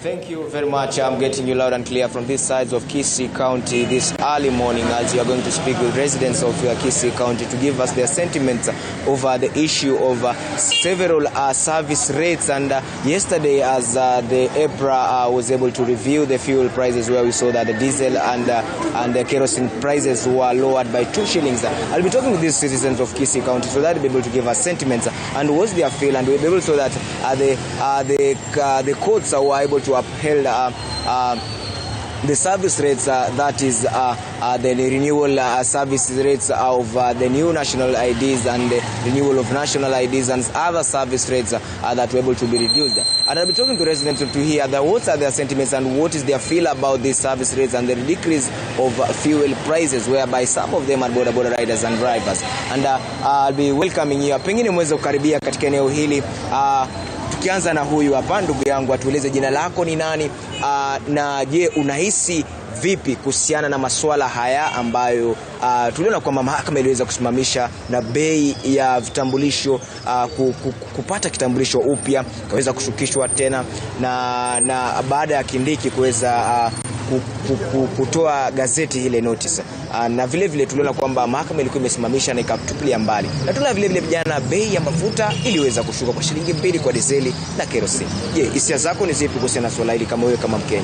Thank you very much. I'm getting you loud and clear from these sides of Kisii County this early morning as you are going to speak with residents of Kisii County to give us their sentiments over the issue of several service rates. And yesterday, as the EPRA was able to review the fuel prices, where we saw that the diesel and the kerosene prices were lowered by 2 shillings. I'll be talking with these citizens of Kisii County so that they'll be able to give us sentiments and what's their feel, and we'll be able so that the courts were able to upheld the service rates, that is the renewal service rates of the new national IDs and the renewal of national IDs and other service rates that were able to be reduced. And I'll be talking to residents to hear what are their sentiments and what is their feel about these service rates and the decrease of fuel prices, whereby some of them are boda riders and drivers. And I'll be welcoming you. Pengine mweze kukaribia katika eneo hili. Tukianza na huyu hapa, ndugu yangu, atueleze jina lako ni nani, na je, unahisi vipi kuhusiana na masuala haya ambayo tuliona kwamba mahakama iliweza kusimamisha na bei ya vitambulisho, kupata kitambulisho upya kaweza kushukishwa tena na baada ya Kindiki kuweza kutoa gazeti ile notice, na vile vile tuliona kwamba mahakama ilikuwa imesimamisha na ikatupilia mbali, na tuliona vile vile vijana bei ya mafuta iliweza kushuka kwa shilingi 2 kwa dieseli na kerosene. Je, hisia zako ni zipi kuhusiana na swala hili kama wewe kama Mkenya?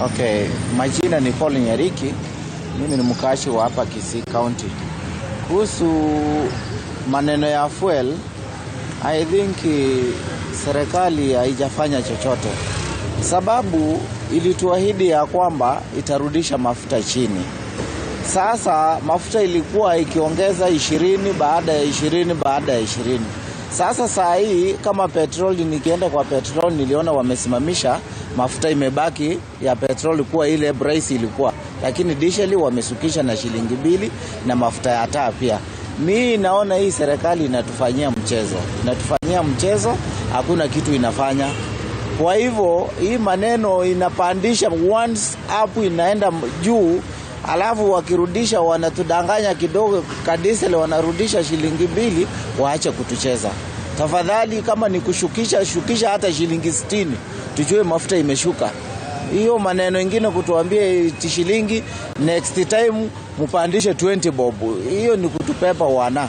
Okay, majina ni Paul Nyariki. Mimi ni mkaaji wa hapa Kisii County. Kuhusu maneno ya fuel, I think serikali haijafanya chochote. Sababu ilituahidi ya kwamba itarudisha mafuta chini. Sasa mafuta ilikuwa ikiongeza 20 baada ya 20 baada ya 20. Sasa saa hii kama petroli, nikienda kwa petroli niliona wamesimamisha, mafuta imebaki ya petroli kuwa ile price ilikuwa, lakini diesel wamesukisha na shilingi 2 na mafuta ya taa pia. Mimi naona hii serikali inatufanyia mchezo, hakuna kitu inafanya. Kwa hivyo hii maneno inapandisha once up inaenda juu, alafu wakirudisha wanatudanganya kidogo, kadisele wanarudisha shilingi 2, waache kutucheza. Tafadhali kama ni shukisha hata shilingi 60, tujue mafuta imeshuka. Hiyo maneno mengine kutuambia shilingi next time mpandishe 20 bob, hiyo ni kutupepa wana.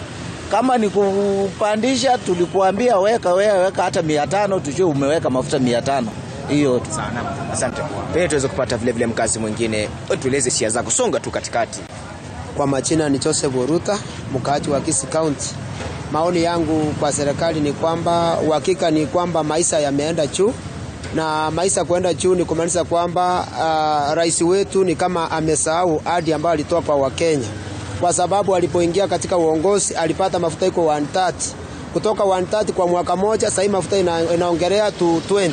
Kama ni kupandisha tulikuambia weka hata 500, tujue umeweka mafuta 500. Hiyo tu sana. Asante. Pia tuweze kupata vile vile mkazi mwingine. Tueleze hisia zako, songa tu katikati. Kwa majina ni Joseph Boruta, mkaaji wa Kisii County. Maoni yangu kwa serikali ni kwamba uhakika ni kwamba maisha yameenda juu, na maisha kwenda juu ni kumaanisha kwamba rais wetu ni kama amesahau ahadi ambayo alitoa kwa Wakenya, kwa sababu alipoingia katika uongozi alipata mafuta iko 130, kutoka 130 kwa mwaka moja, sasa mafuta inaongelea to 20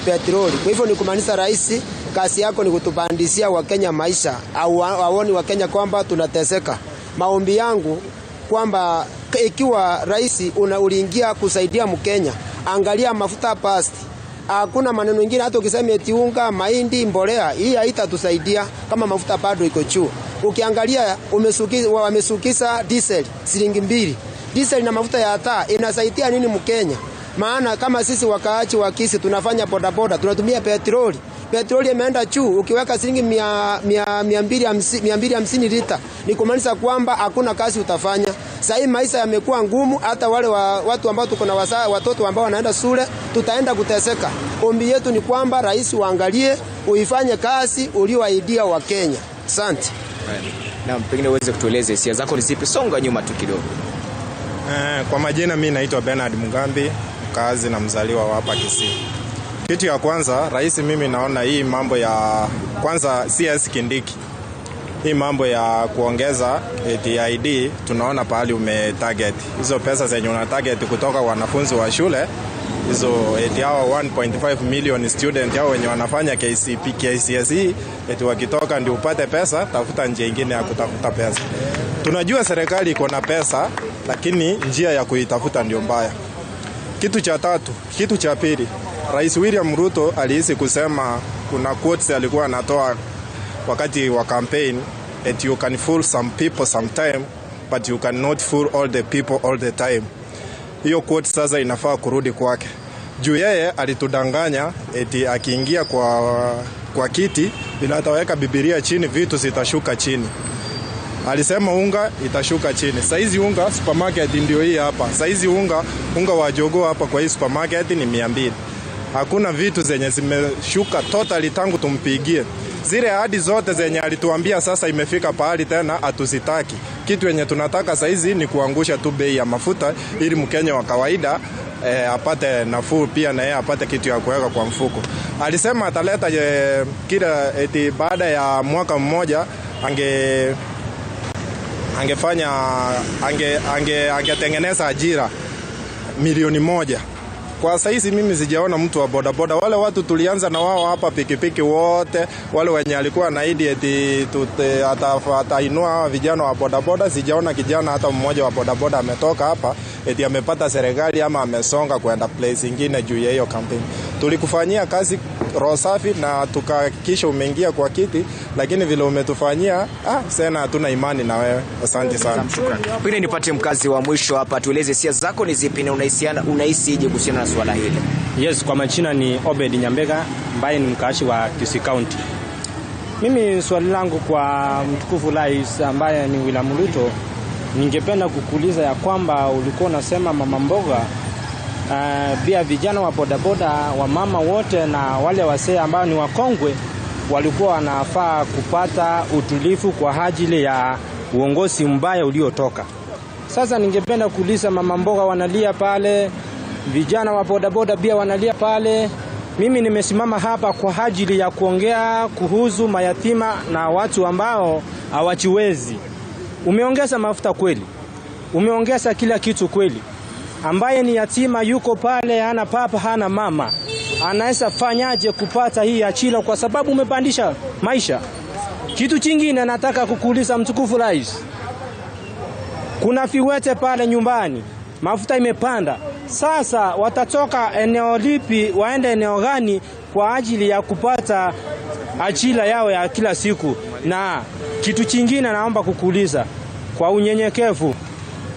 petroli. Kwa hivyo ni kumaanisha rais, kazi yako ni kutupandishia Wakenya maisha, au waoni Wakenya kwamba tunateseka. Maombi yangu kwamba ikiwa rais uliingia kusaidia Mkenya, angalia mafuta past. Hakuna maneno mengine, hata ukisema eti unga, mahindi, mbolea, hii haitatusaidia kama mafuta bado iko juu. Ukiangalia wamesukisa diesel shilingi 2. Diesel na mafuta ya taa inasaidia nini Mkenya? Maana kama sisi wakaaji wa Kisii tunafanya bodaboda, tunatumia petroli. Petroli imeenda juu, ukiweka shilingi 250 lita, ni kumaanisha kwamba hakuna kazi utafanya. Sasa maisha yamekuwa ngumu, hata wale watu ambao tuko na watoto ambao wanaenda shule, tutaenda kuteseka. Ombi yetu ni kwamba rais uangalie, uifanye kazi ulioahidia wa Kenya. Asante. Na pengine uweze kutueleza hisia zako ni zipi, songa nyuma tu kidogo. Kwa majina mimi naitwa Bernard Mugambi, mkazi na mzaliwa wa hapa Kisii. Kitu ya kwanza, rais mimi naona hii mambo ya kwanza CS Kindiki, hii mambo ya kuongeza DID, tunaona pahali umetarget hizo pesa zenye una target kutoka wanafunzi wa shule hizo, hao 1.5 million student hao wenye wanafanya KCP KCSE, wakitoka ndio upate pesa, tafuta njia nyingine ya kutafuta pesa. Tunajua serikali iko na pesa, lakini njia ya kuitafuta ndio mbaya. Kitu cha pili, Rais William Ruto alihisi kusema, kuna quotes alikuwa anatoa wakati wa campaign, that you can fool some people sometime but you cannot fool all the people all the time. Hiyo quote sasa inafaa kurudi kwake. juu yeye alitudanganya eti akiingia kwa kiti bila ataweka Biblia chini vitu zitashuka chini. Alisema unga itashuka chini. Saizi unga supermarket ndio hii hapa. Saizi unga wa jogoo hapa kwa hii supermarket ni 200. Hakuna vitu zenye zimeshuka totally tangu tumpigie. Zile ahadi zote zenye alituambia sasa imefika pahali tena atuzitaki. Kitu yenye tunataka saizi ni kuangusha tu bei ya mafuta ili Mkenya wa kawaida apate nafuu, pia na yeye apate kitu ya kuweka kwa mfuko. Alisema ataleta kila eti baada ya mwaka mmoja angetengeneza ajira 1,000,000. Kwa saizi mimi sijaona mtu wa bodaboda. Wale watu tulianza na wao hapa pikipiki wote, wale wenye alikuwa naidi eti atainua vijana wa bodaboda, sijaona kijana hata mmoja wa bodaboda ametoka hapa eti amepata serikali ama amesonga kwenda place nyingine juu ya hiyo kampeni. Tulikufanyia kazi roho safi na tukahakikisha umeingia kwa kiti, lakini vile umetufanyia sasa hatuna imani na wewe. Asante sana. Shukrani. Pili nipate mkazi wa mwisho hapa, tueleze hisia zako ni zipi na unahisije kuhusiana na swala hili? Yes, kwa majina ni Obed Nyambega ambaye ni mkaashi wa Kisii County. Mimi swali langu kwa mtukufu rais ambaye ni William Ruto, ningependa kukuuliza ya kwamba ulikuwa unasema mama mboga pia vijana wa bodaboda, wa mama wote na wale wasee ambao ni wakongwe walikuwa wanafaa kupata utulivu kwa ajili ya uongozi mbaya uliotoka. Sasa ningependa kuuliza, mama mboga wanalia pale, vijana wa bodaboda pia wanalia pale. Mimi nimesimama hapa kwa ajili ya kuongea kuhusu mayatima na watu ambao hawajiwezi. Umeongeza mafuta kweli, umeongeza kila kitu kweli. Ambaye ni yatima yuko pale, hana papa hana mama, anaweza fanyaje kupata hii achila kwa sababu umepandisha maisha? Kitu kingine nataka kukuuliza mtukufu rais, kuna viwete pale nyumbani, mafuta imepanda. Sasa watatoka eneo lipi waende eneo gani kwa ajili ya kupata achila yao ya kila siku? Na kitu kingine naomba kukuuliza kwa unyenyekevu,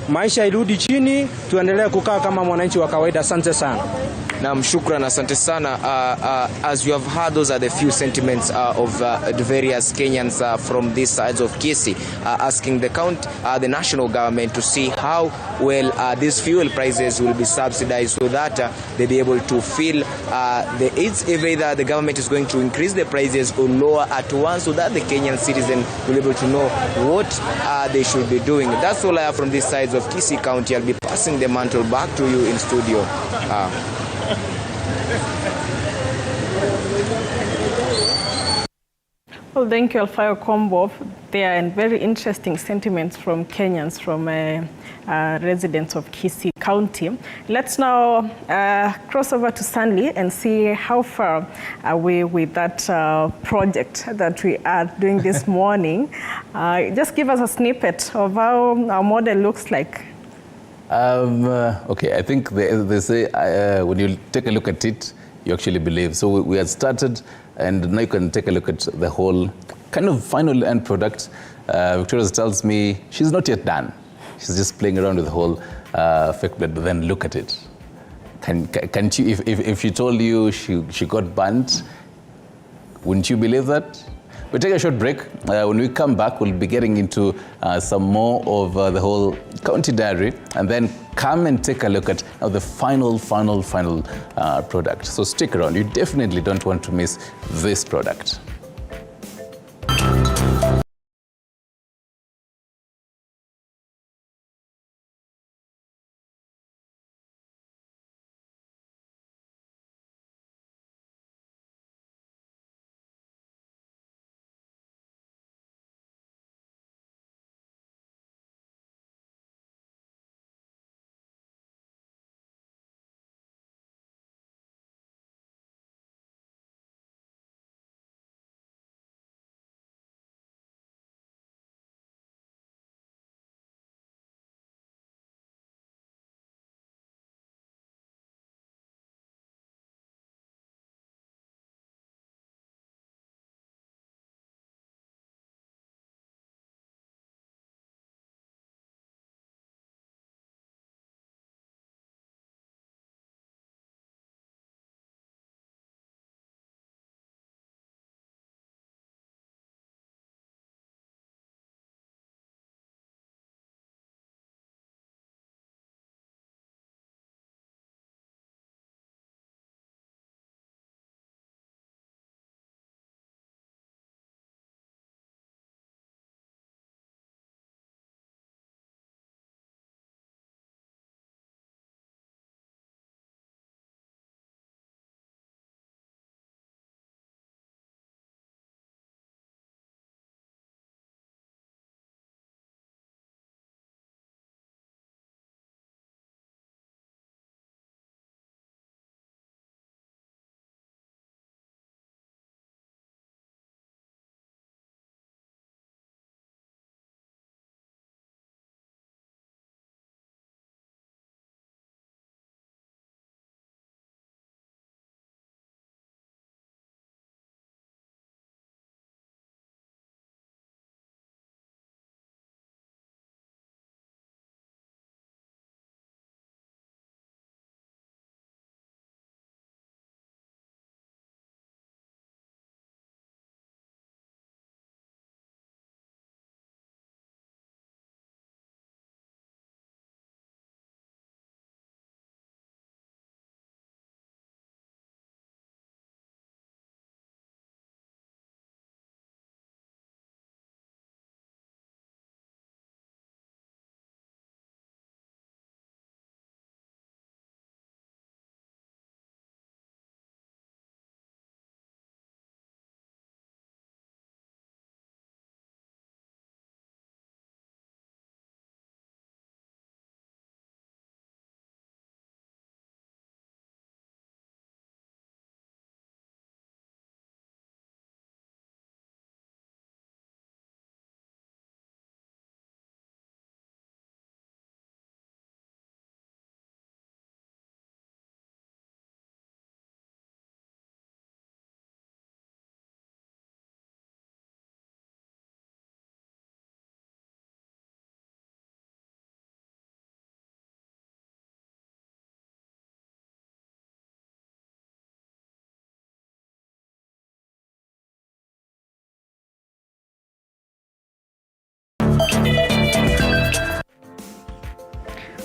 maisha irudi chini, tuendelee kukaa kama mwananchi wa kawaida. Asante sana. Naam, shukran, asante sana. As you have heard, those are the few sentiments of the various Kenyans from these sides of Kisii, asking the national government to see how well these fuel prices will be subsidized so that they'll be able to feel it's either the government is going to increase the prices or lower at once, so that the Kenyan citizen will be able to know what they should be doing. That's all I have from these sides of Kisii County. I'll be passing the mantle back to you in studio. Well, thank you, Alfayo Kombo. There are very interesting sentiments from Kenyans, from residents of Kisii County. Let's now cross over to Stanley and see how far are we with that project that we are doing this morning. Just give us a snippet of how our model looks like. Okay, I think they say when you take a look at it, you actually believe. So we had started, and now you can take a look at the whole kind of final end product. Victoria tells me she's not yet done. She's just playing around with the whole fake blood, but then look at it. Can she, if she told you she got burnt, wouldn't you believe that? We'll take a short break. When we come back, we'll be getting into some more of the whole county diary, and then come and take a look at the final product. So stick around. You definitely don't want to miss this product.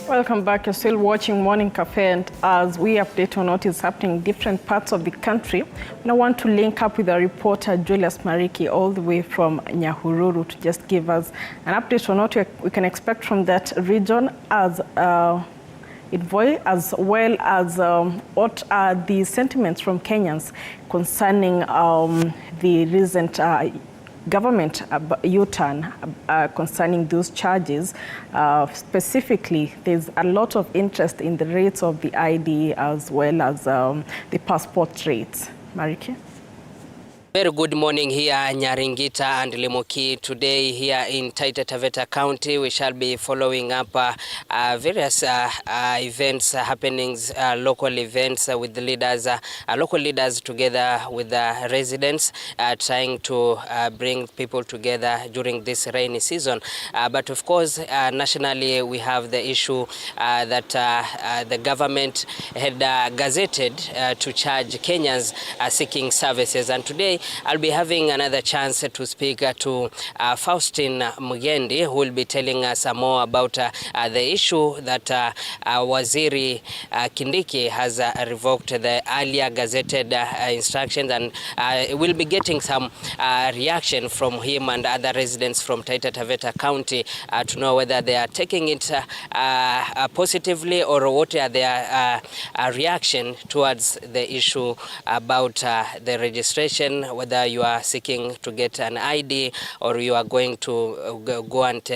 Welcome back. You're still watching Morning Cafe, and as we update on what is happening in different parts of the country, I want to link up with our reporter Julius Mariki all the way from Nyahururu to just give us an update on what we can expect from that region as well as what are the sentiments from Kenyans concerning the recent government U-turn concerning those charges. Specifically, there's a lot of interest in the rates of the ID as well as the passport rates. Mariki? Very good morning here, Nyaringita and Limoki. Today here in Taita Taveta County, we shall be following up various events, happenings, local events with the leaders, local leaders together with the residents, trying to bring people together during this rainy season. But of course, nationally, we have the issue that the government had gazetted to charge Kenyans seeking services. And today, I'll be having another chance to speak to Faustin Mugendi, who will be telling us more about the issue that Waziri Kindiki has revoked the earlier gazetted instructions, and we'll be getting some reaction from him and other residents from Taita Taveta County to know whether they are taking it positively or what are their reaction towards the issue about the registration, whether you are seeking to get an ID or you are going to go and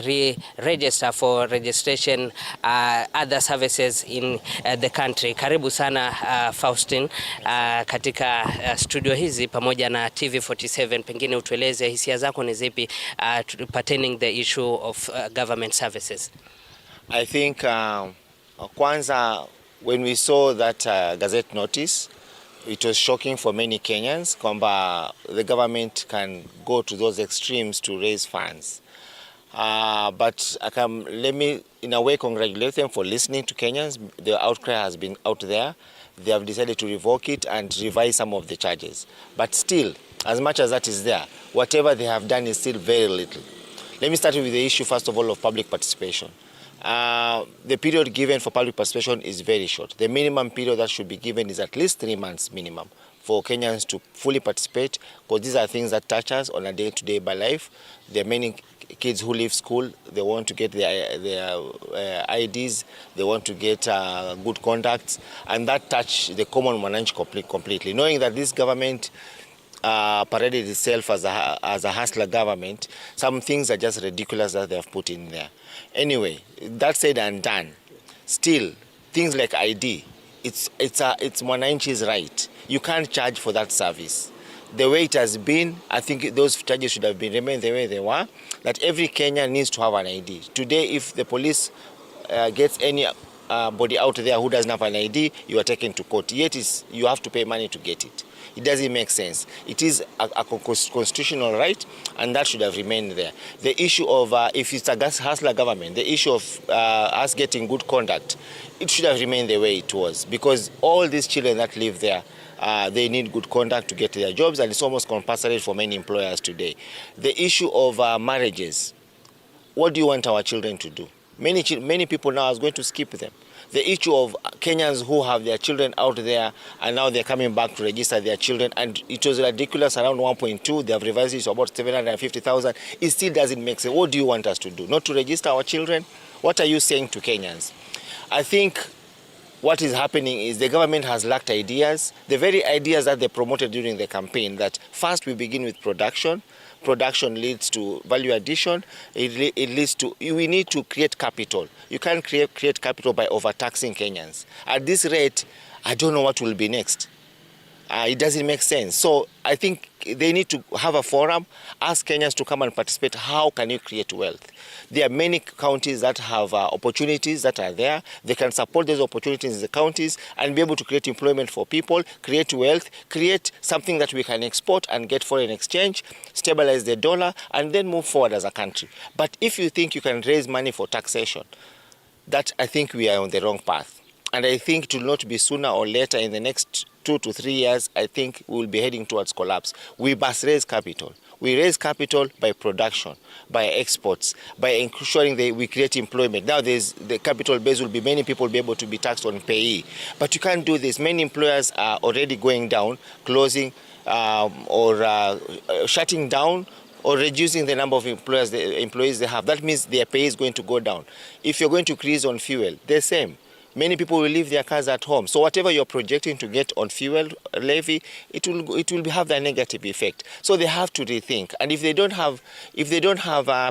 re-register for registration other services in the country. Karibu sana Faustin katika studio hizi pamoja na TV47. Pengine utueleze hisia zako ni zipi pertaining the issue of government services. I think kwanza when we saw that gazette notice, it was shocking for many Kenyans kwamba the government can go to those extremes to raise funds. But let me in a way congratulate them for listening to Kenyans. The outcry has been out there. They have decided to revoke it and revise some of the charges. But still, as much as that is there, whatever they have done is still very little. Let me start with the issue first of all of public participation. The period given for public participation is very short. The minimum period that should be given is at least 3 months minimum for Kenyans to fully participate, because these are things that touch us on a day-to-day life. There are many kids who leave school, they want to get their IDs, they want to get good conduct, and that touch the common mwananchi completely. Knowing that this government paraded itself as a hustler government, some things are just ridiculous that they have put in there. Anyway, that said and done, still things like ID, it's mwananchi's right. You can't charge for that service. The way it has been, I think those charges should have been remained the way they were. That every Kenyan needs to have an ID. Today, if the police gets any body out there who doesn't have an ID, you are taken to court. Yet you have to pay money to get it. It doesn't make sense. It is a constitutional right, and that should have remained there. The issue of if it's a hustler government, the issue of us getting good conduct, it should have remained the way it was, because all these children that live there, they need good conduct to get their jobs, and it's almost compulsory for many employers today. The issue of marriages, what do you want our children to do? Many people now are going to skip them. The issue of Kenyans who have their children out there and now they're coming back to register their children, and it was ridiculous, around 1.2, they have revised it to about 750,000. It still doesn't make sense. What do you want us to do? Not to register our children? What are you saying to Kenyans? I think what is happening is the government has lacked ideas, the very ideas that they promoted during the campaign, that first we begin with production. Production leads to value addition. It leads to, we need to create capital. You can't create capital by overtaxing Kenyans. At this rate, I don't know what will be next. It doesn't make sense. So I think they need to have a forum, ask Kenyans to come and participate. How can you create wealth? There are many counties that have opportunities that are there. They can support those opportunities in the counties and be able to create employment for people, create wealth, create something that we can export and get foreign exchange, stabilize the dollar, and then move forward as a country. But if you think you can raise money for taxation, that I think we are on the wrong path. And I think it will not be sooner or later, in the next 2 to 3 years, I think we will be heading towards collapse. We must raise capital. We raise capital by production, by exports, by ensuring that we create employment. Now the capital base will be, many people will be able to be taxed on payee. But you can't do this. Many employers are already going down, closing or shutting down or reducing the number of employees they have. That means their pay is going to go down. If you're going to increase on fuel, the same. Many people will leave their cars at home. So whatever you're projecting to get on fuel levy, it will have that negative effect. So they have to rethink. And if they don't have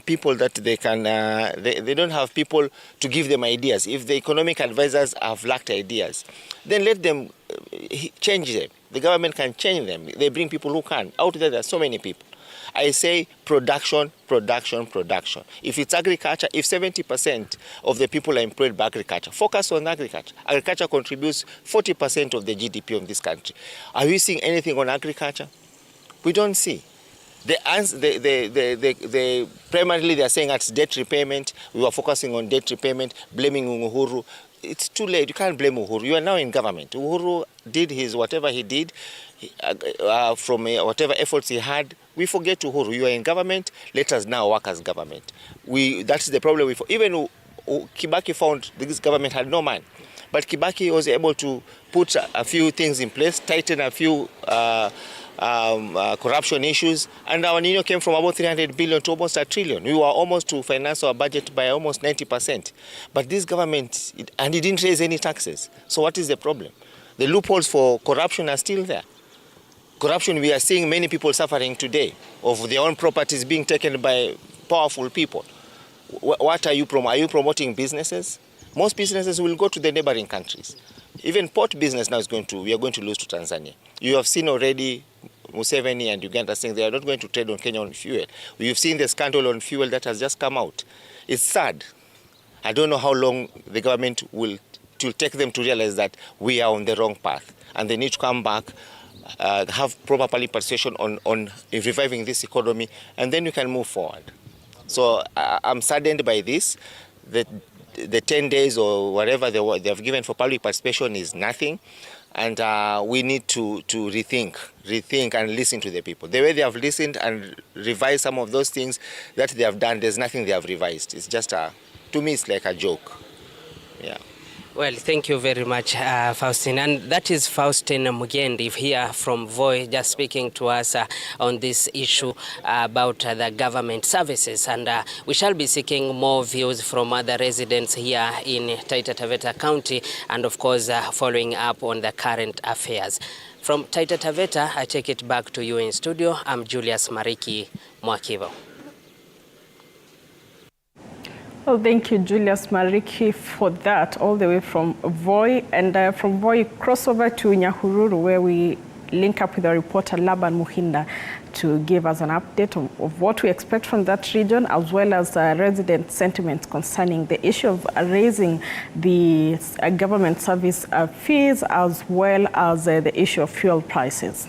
people that they can, they don't have people to give them ideas. If the economic advisors have lacked ideas, then let them change them. The government can change them. They bring people who can. Out there are so many people. I say production, production, production. If it's agriculture, if 70% of the people are employed by agriculture, focus on agriculture. Agriculture contributes 40% of the GDP of this country. Are we seeing anything on agriculture? We don't see. Primarily they are saying it's debt repayment. We were focusing on debt repayment, blaming Uhuru. It's too late. You can't blame Uhuru. You are now in government. Uhuru did whatever he did, from whatever efforts he had. We forget Uhuru. You are in government. Let us now work as government. That's the problem. Even Kibaki found this government had no man, but Kibaki was able to put a few things in place, tighten a few corruption issues, and our Nino came from about 300 billion to almost $1 trillion. We were almost to finance our budget by almost 90%. But this government, and it didn't raise any taxes. So what is the problem? The loopholes for corruption are still there. Corruption, we are seeing many people suffering today of their own properties being taken by powerful people. What are you promoting? Are you promoting businesses? Most businesses will go to the neighboring countries. Even port business now we are going to lose to Tanzania. You have seen already Museveni and Uganda saying they are not going to trade on Kenya on fuel. You've seen the scandal on fuel that has just come out. It's sad. I don't know how long the government will take them to realize that we are on the wrong path, and they need to come back, have proper participation on reviving this economy, and then we can move forward. So I'm saddened by this. The 10 days or whatever they have given for public participation is nothing, and we need to rethink and listen to the people. The way they have listened and revised some of those things that they have done, there's nothing they have revised. It's just to me, it's like a joke. Yeah. Well, thank you very much, Faustin. And that is Faustin Mugendi here from Voi, just speaking to us on this issue about the government services. And we shall be seeking more views from other residents here in Taita Taveta County, and of course following up on the current affairs. From Taita Taveta, I take it back to you in studio. I'm Julius Mariki Mwakivo. Well, thank you, Julius Mariki, for that, all the way from Voi. And from Voi, crossover to Nyahururu, where we link up with our reporter Laban Muhinda to give us an update of what we expect from that region, as well as resident sentiments concerning the issue of raising the government service fees, as well as the issue of fuel prices.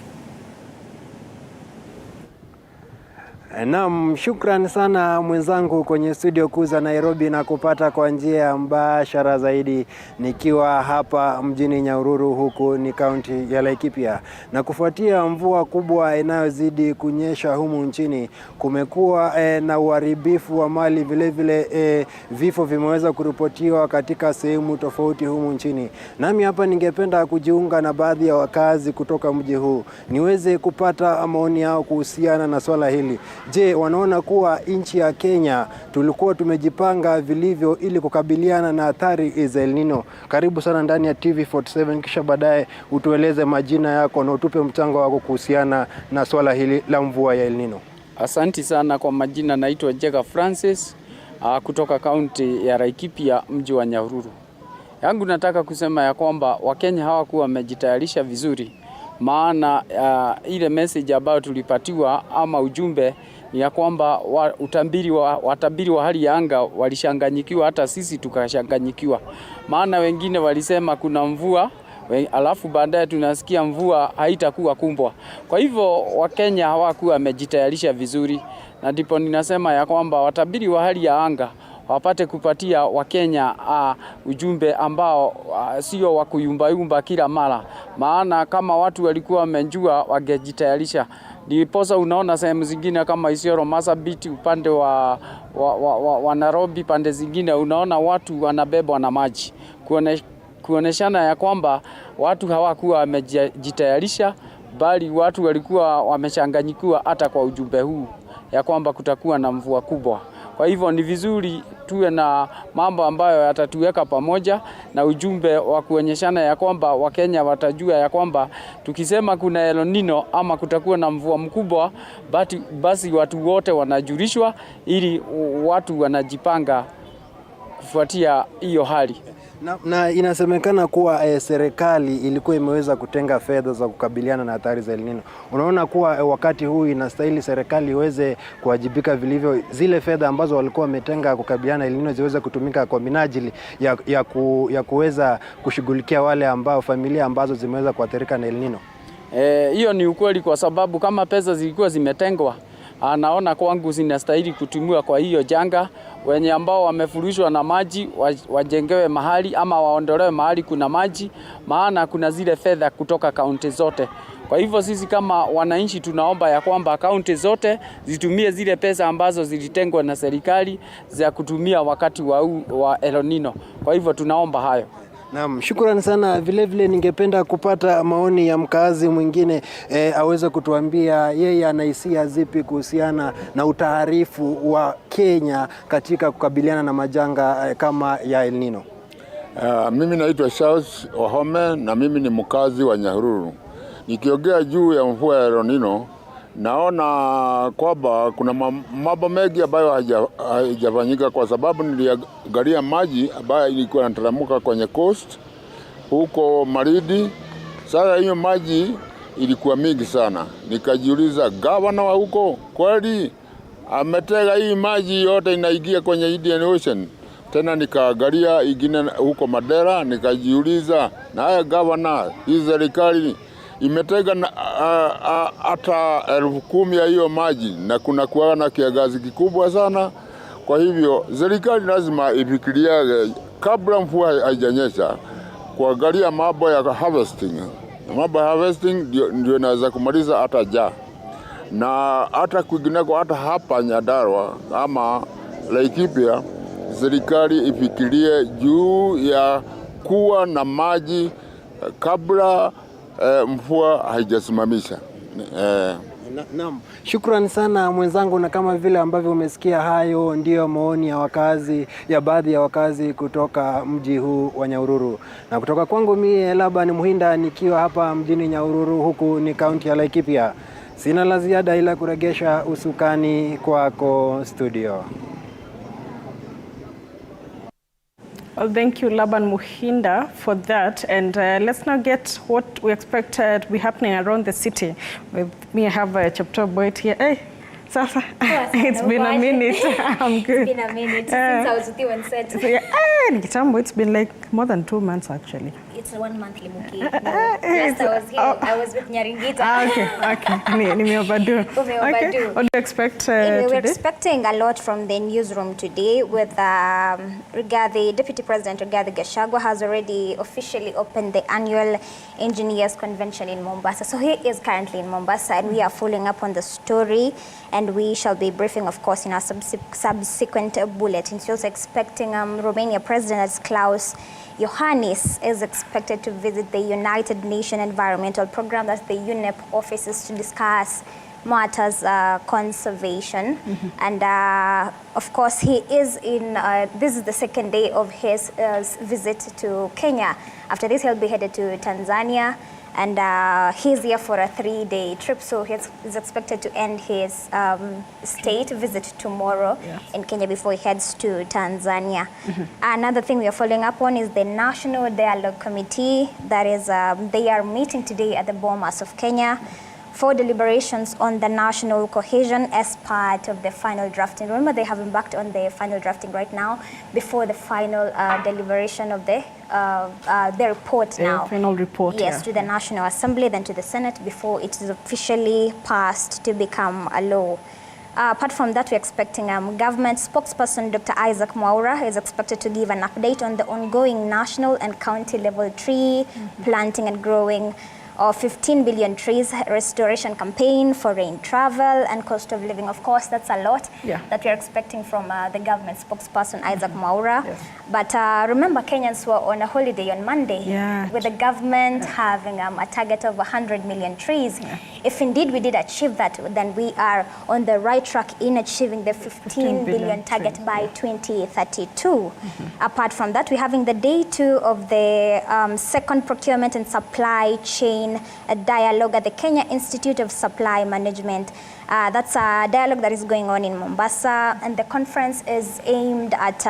Naam, shukran sana mwenzangu kwenye studio kuu za Nairobi, na kupata kwa njia mbashara zaidi nikiwa hapa mjini Nyahururu, huku ni kaunti ya Laikipia. Na kufuatia mvua kubwa inayozidi kunyesha humu nchini, kumekuwa na uharibifu wa mali, vile vifo vimeweza kuripotiwa katika sehemu tofauti humu nchini. Nami hapa ningependa kujiunga na baadhi ya wakazi kutoka mji huu niweze kupata maoni yao kuhusiana na swala hili. Je, wanaona kuwa nchi ya Kenya tulikuwa tumejipanga vilivyo ili kukabiliana na athari za El Nino? Karibu sana ndani ya TV47, kisha baadaye utueleze majina yako na utupe mchango wako kuhusiana na swala hili la mvua ya El Nino. Asanti sana. Kwa majina naitwa Jega Francis kutoka kaunti ya Laikipia, mji wa Nyahururu. Yangu nataka kusema ya kwamba Wakenya hawakuwa wamejitayarisha vizuri, maana ile message ambayo tulipatiwa ama ujumbe ya kwamba watabiri wa hali ya anga walishanganyikiwa, hata sisi tukashanganyikiwa. Maana wengine walisema kuna mvua, alafu baadaye tunasikia mvua haitakuwa kubwa. Kwa hivyo Wakenya hawakuwa wamejitayarisha vizuri, na ndipo ninasema ya kwamba watabiri wa hali ya anga wapate kupatia Wakenya ujumbe ambao sio wa kuyumbayumba kila mara. Maana kama watu walikuwa wamejua wangejitayarisha. Ndiposa unaona sehemu zingine kama Isiolo Marsabit, upande wa Nairobi, pande zingine unaona watu wanabebwa na maji, kuoneshana ya kwamba watu hawakuwa wamejitayarisha, bali watu walikuwa wamechanganyikiwa hata kwa ujumbe huu ya kwamba kutakuwa na mvua kubwa. Kwa hivyo ni vizuri tuwe na mambo ambayo yatatuweka pamoja na ujumbe wa kuonyeshana ya kwamba Wakenya watajua ya kwamba tukisema kuna El Nino ama kutakuwa na mvua mkubwa, basi watu wote wanajulishwa ili watu wanajipanga kufuatia hiyo hali. Na inasemekana kuwa serikali ilikuwa imeweza kutenga fedha za kukabiliana na athari za El Nino. Unaona kuwa wakati huu inastahili serikali iweze kuwajibika vilivyo, zile fedha ambazo walikuwa wametenga kukabiliana na El Nino ziweze kutumika kwa minajili ya kuweza kushughulikia wale ambao, familia ambazo zimeweza kuathirika na El Nino? Hiyo ni ukweli, kwa sababu kama pesa zilikuwa zimetengwa, naona kwangu zinastahili kutumiwa kwa hiyo janga. Wenye ambao wamefurushwa na maji wajengewe mahali ama waondolewe mahali kuna maji, maana kuna zile fedha kutoka kaunti zote. Kwa hivyo sisi kama wananchi tunaomba ya kwamba kaunti zote zitumie zile pesa ambazo zilitengwa na serikali za kutumia wakati wa El Nino. Kwa hivyo tunaomba hayo. Naam, shukrani sana. Vile vile ningependa kupata maoni ya mkazi mwingine aweze kutuambia yeye anahisia zipi kuhusiana na utaarifu wa Kenya katika kukabiliana na majanga kama ya El Nino. Mimi naitwa Charles Ohome na mimi ni mkazi wa Nyahururu. Nikiongea juu ya mvua ya El Nino, naona kwamba kuna mambo mengi ambayo haijafanyika, kwa sababu niliangalia maji ambayo ilikuwa yanataramuka kwenye coast huko Maridi. Sasa hiyo maji ilikuwa mingi sana. Nikajiuliza, gavana wa huko kweli ametega hii maji yote inaingia kwenye Indian Ocean? Tena nikaangalia ingine huko Madera, nikajiuliza, na haya gavana, hii serikali imetega hata 10,000 ya hiyo maji na kuna kuwa na kiangazi kikubwa sana. Kwa hivyo serikali lazima ifikirie kabla mvua haijanyesha kuangalia mambo ya harvesting. Mambo ya harvesting ndio inaweza kumaliza hata njaa. Na hata kwingineko, hata hapa Nyandarua ama Laikipia, serikali ifikirie juu ya kuwa na maji kabla mvua haijasimamisha. Naam, shukrani sana mwenzangu, na kama vile ambavyo umesikia, hayo ndio maoni ya baadhi ya wakazi kutoka mji huu wa Nyahururu. Na kutoka kwangu mie Laban Muhinda nikiwa hapa mjini Nyahururu, huku ni kaunti ya Laikipia, sina la ziada ila kuregesha usukani kwako studio. Well, thank you, Laban Muhinda, for that. And let's now get what we expect to be happening around the city. With me, I have Chapter Boyd here. Hey, Sasa, it's been a minute. I'm good. It's been a minute since I was with you on set. It's been like more than 2 months, actually. It's 1 month, Limuki. Last I was here, I was with Nyaringita. Okay. Nime overdue. Okay. What do you expect today? We're expecting a lot from the newsroom today with the Deputy President Rigathi Gachagua has already officially opened the annual Engineers Convention in Mombasa. So he is currently in Mombasa and we are following up on the story, and we shall be briefing, of course, in our subsequent bulletins. We're also expecting Romania President Klaus Iohannis is expected to visit the United Nations Environmental Program, that's the UNEP offices, to discuss matters conservation. And of course, he is in, this is the second day of his visit to Kenya. After this, he'll be headed to Tanzania. And he's here for a 3-day trip, so he's expected to end his state visit tomorrow in Kenya before he heads to Tanzania. Another thing we are following up on is the National Dialogue Committee. That is, they are meeting today at the Bomas of Kenya for deliberations on the national cohesion as part of the final drafting. Remember, they have embarked on the final drafting right now before the final deliberation of the report now. Final report, yes, to the National Assembly, then to the Senate before it is officially passed to become a law. Apart from that, we're expecting government spokesperson Dr. Isaac Mwaura is expected to give an update on the ongoing national and county level tree planting and growing of 15 billion trees restoration campaign, foreign travel, and cost of living. Of course, that's a lot that we are expecting from the government spokesperson, Isaac Mwaura. But remember, Kenyans were on a holiday on Monday with the government having a target of 100 million trees. If indeed we did achieve that, then we are on the right track in achieving the 15 billion target by 2032. Apart from that, we're having the day 2 of the second procurement and supply chain dialogue at the Kenya Institute of Supply Management. That's a dialogue that is going on in Mombasa, and the conference is aimed at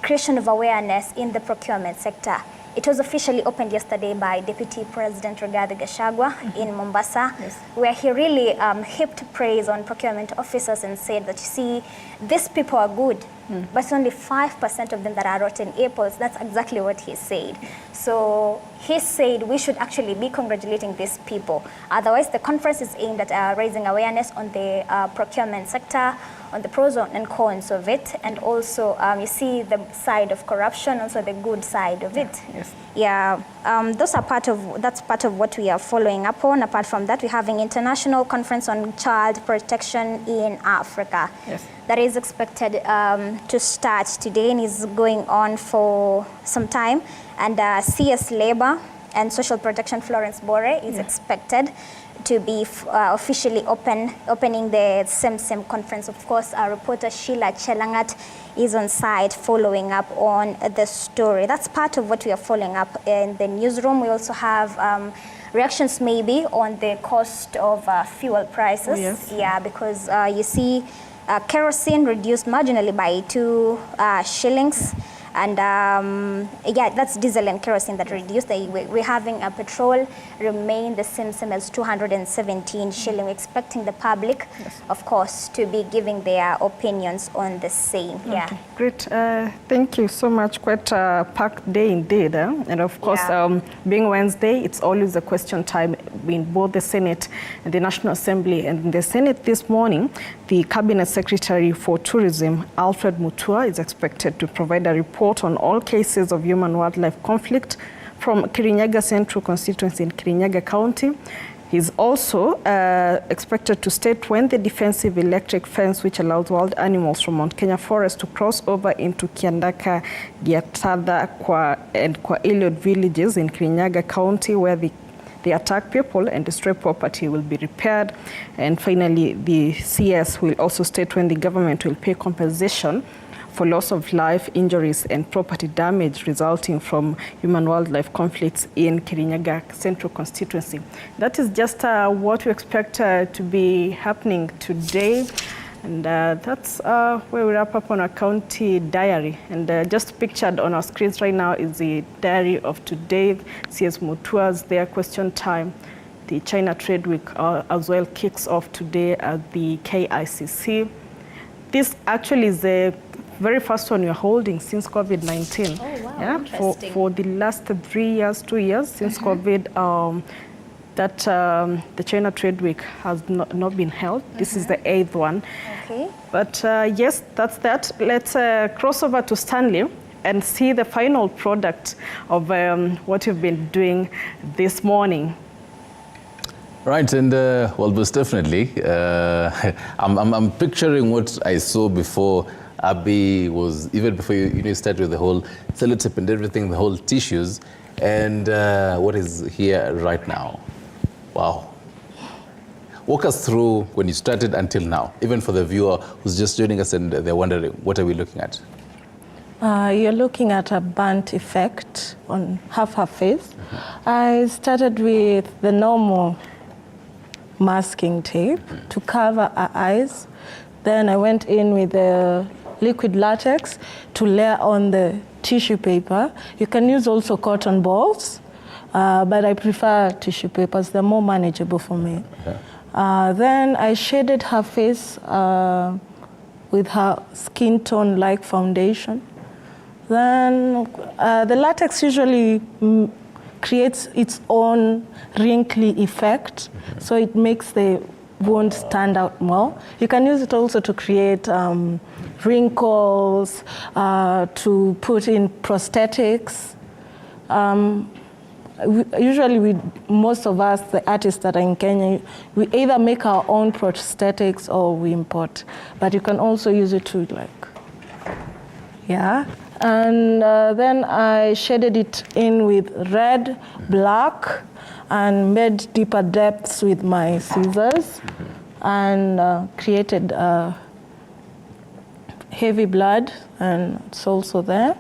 creation of awareness in the procurement sector. It was officially opened yesterday by Deputy President Rigathi Gachagua in Mombasa, where he really heaped praise on procurement officers and said that, you see, these people are good, but it's only 5% of them that are rotten apples. That's exactly what he said. So he said we should actually be congratulating these people. Otherwise, the conference is aimed at raising awareness on the procurement sector, on the pros and cons of it, and also you see the side of corruption, also the good side of it. That's part of what we are following up on. Apart from that, we're having international conference on child protection in Africa. That is expected to start today and is going on for some time. And CS Labor and Social Protection Florence Bore is expected to be officially opening the same conference. Of course, our reporter Sheila Chelangat is on site following up on the story. That's part of what we are following up in the newsroom. We also have reactions maybe on the cost of fuel prices. Because you see kerosene reduced marginally by 2 shillings. And that's diesel and kerosene that reduced. We're having a petrol remain the same as 217 shilling. We're expecting the public, of course, to be giving their opinions on the same. Great. Thank you so much. Quite a packed day indeed. And of course, being Wednesday, it's always a question time in both the Senate and the National Assembly. And in the Senate this morning, the Cabinet Secretary for Tourism, Alfred Mutua, is expected to provide a report on all cases of human-wildlife conflict from Kirinyaga Central Constituency in Kirinyaga County. He's also expected to state when the defensive electric fence, which allows wild animals from Mount Kenya Forest to cross over into Kiandaka, Giatada, and Kwa Iliod villages in Kirinyaga County, where they attack people and destroy property, will be repaired. And finally, the CS will also state when the government will pay compensation for loss of life, injuries, and property damage resulting from human-wildlife conflicts in Kirinyaga Central Constituency. That is just what we expect to be happening today. And that's where we wrap up on our county diary. And just pictured on our screens right now is the diary of today. CS Mutua's their question time. The China Trade Week as well kicks off today at the KICC. This actually is the very first one you're holding since COVID-19. Oh, wow, for the last 3 years, 2 years since COVID, that the China Trade Week has not been held. This is the 8th one. Okay. But yes, that's that. Let's cross over to Stanley and see the final product of what you've been doing this morning. Right, and well, most definitely, I'm picturing what I saw before. Abby was, even before you started with the whole sellotape and everything, the whole tissues, and what is here right now. Wow. Walk us through when you started until now, even for the viewer who's just joining us and they're wondering, what are we looking at? You're looking at a burnt effect on half her face. I started with the normal masking tape to cover her eyes. Then I went in with the liquid latex to layer on the tissue paper. You can use also cotton balls, but I prefer tissue papers. They're more manageable for me. Okay. Then I shaded her face with her skin tone-like foundation. Then the latex usually creates its own wrinkly effect, so it makes the wound stand out more. You can use it also to create wrinkles, to put in prosthetics. usually most of us, the artists that are in Kenya, we either make our own prosthetics or we import. But you can also use it to yeah. And then I shaded it in with red, black, and made deeper depths with my scissors, and created heavy blood, and it's also there.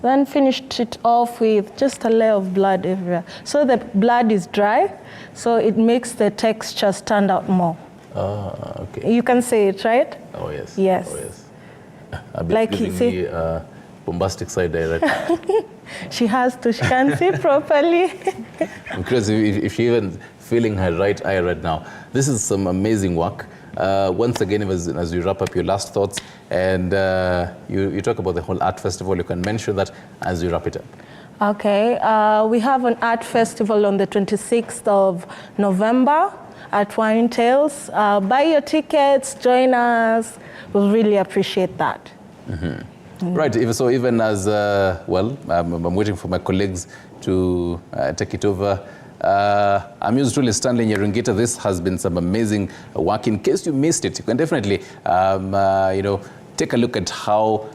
Then finished it off with just a layer of blood everywhere. So the blood is dry, so it makes the texture stand out more. Okay. You can see it, right? Oh, yes. Yes. Oh, yes. A bit Like giving me bombastic side direct. She has to, she can see properly. I'm curious if she's even feeling her right eye right now. This is some amazing work. Once again, as you wrap up, your last thoughts, and you talk about the whole art festival. You can mention that as you wrap it up. Okay, we have an art festival on the 26th of November at Wine Tales. Buy your tickets, join us. We'll really appreciate that. Right, so even as, well, I'm waiting for my colleagues to take it over. I'm yours truly, Stanley Nyerungita. This has been some amazing work. In case you missed it, you can definitely, take a look at how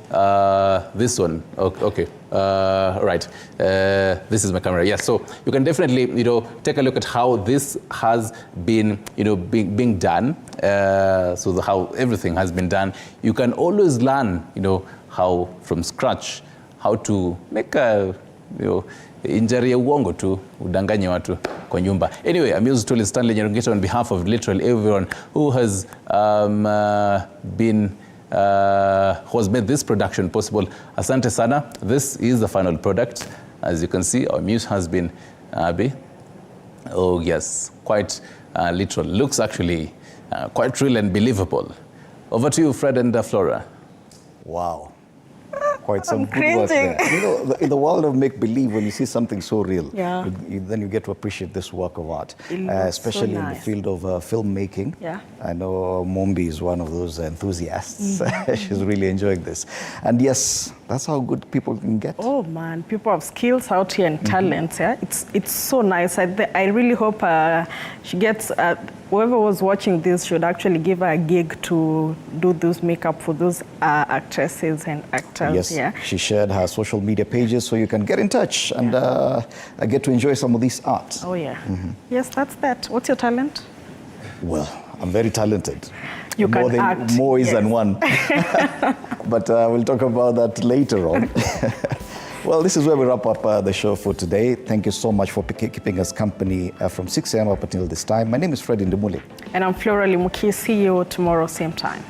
this one, okay, right, this is my camera, yes. So you can definitely, take a look at how this has been, being done, so how everything has been done. You can always learn, how from scratch, how to make a, injari ya uongo tu udanganye watu kwa nyumba. Anyway, I'm yours truly, Stanley Nyerungita, on behalf of literally everyone who has who has made this production possible. Asante sana. This is the final product. As you can see, our muse has been oh yes, quite literal. Looks actually quite real and believable. Over to you, Fred and Flora. Wow. Quite some good work there. In the world of make-believe, when you see something so real, then you get to appreciate this work of art, especially in the field of filmmaking. Yeah. I know Mombi is one of those enthusiasts. She's really enjoying this. And yes, that's how good people can get. Oh man, people have skills out here and talents. Yeah, it's so nice. I really hope she gets. Whoever was watching this should actually give her a gig to do this makeup for those actresses and actors. Yes, yeah. She shared her social media pages, so you can get in touch and get to enjoy some of this art. Oh yeah. Yes, that's that. What's your talent? Well, I'm very talented. You can act. More is than one. But we'll talk about that later on. Well, this is where we wrap up the show for today. Thank you so much for keeping us company from 6 a.m. up until this time. My name is Fred Indemule. And I'm Flora Limuki. See you tomorrow, same time.